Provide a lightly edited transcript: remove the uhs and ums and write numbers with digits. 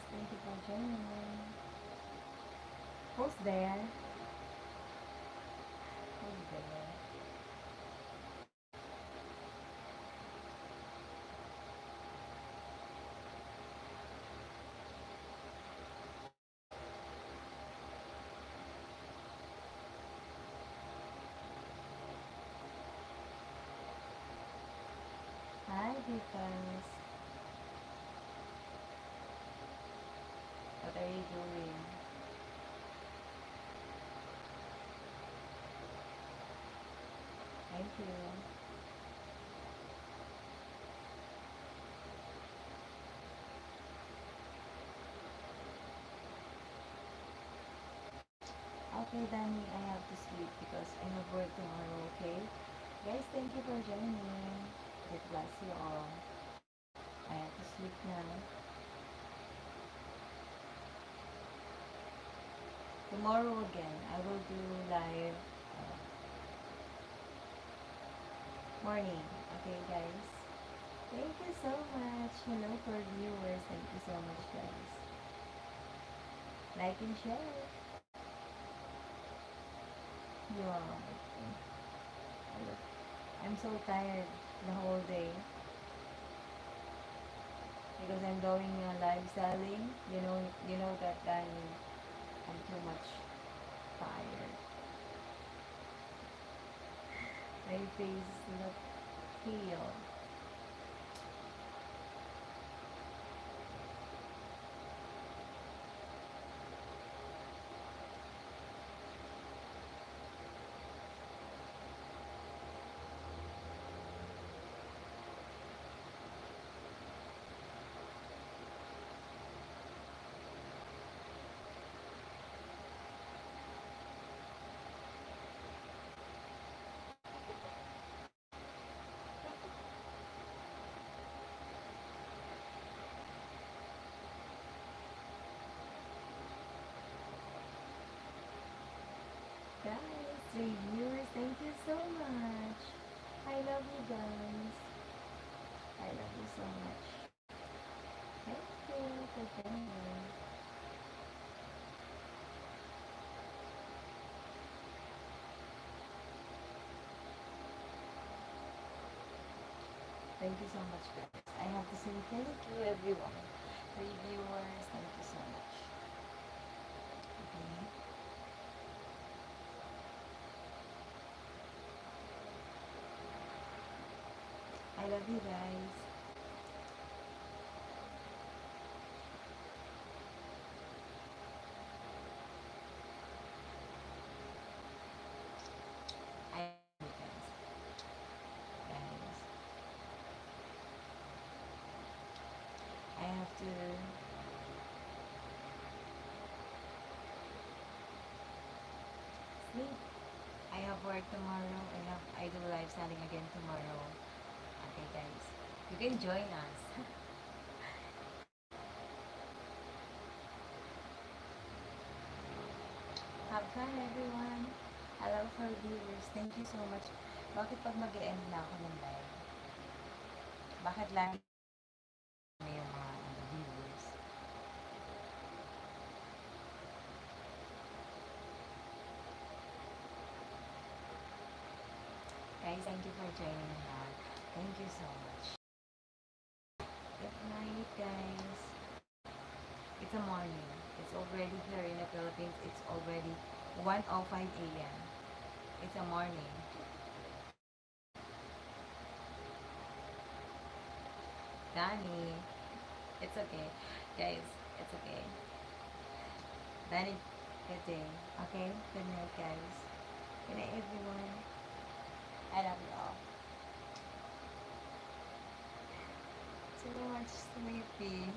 Thank you for joining. Who's there? Who's there? Hi, Vikas. What are you doing? Thank you. Okay, Danny, I have to sleep because I have work tomorrow, okay? Guys, thank you for joining. God bless you all. I have to sleep now. Tomorrow again, I will do live morning. Okay, guys? Thank you so much. Hello for viewers. Thank you so much, guys. Like and share. Yeah. I'm so tired the whole day because I'm doing live selling. You know that I'm too much tired. My face look pale. Guys, reviewers, thank you so much. I love you guys. I love you so much. Thank you for joining. Thank you so much, guys. I have to say thank you, everyone. Reviewers, thank you so much. Okay. I love you guys. I love you guys. Guys, I have to sleep. I have work tomorrow. I do live selling again tomorrow. Okay, guys. You can join us. Have fun, everyone. Hello for viewers. Thank you so much. Bakit pag mag-e-end na ako ng live? Bakit lagi may yung mga viewers? Guys, thank you for joining us. Thank you so much. Good night, guys. It's a morning. It's already here in the Philippines. It's already 1:05 a.m. It's a morning. Danny, it's okay. Guys, it's okay. Danny, good day. Okay? Good night, guys. Good night, everyone. I love you all. So much sleepy.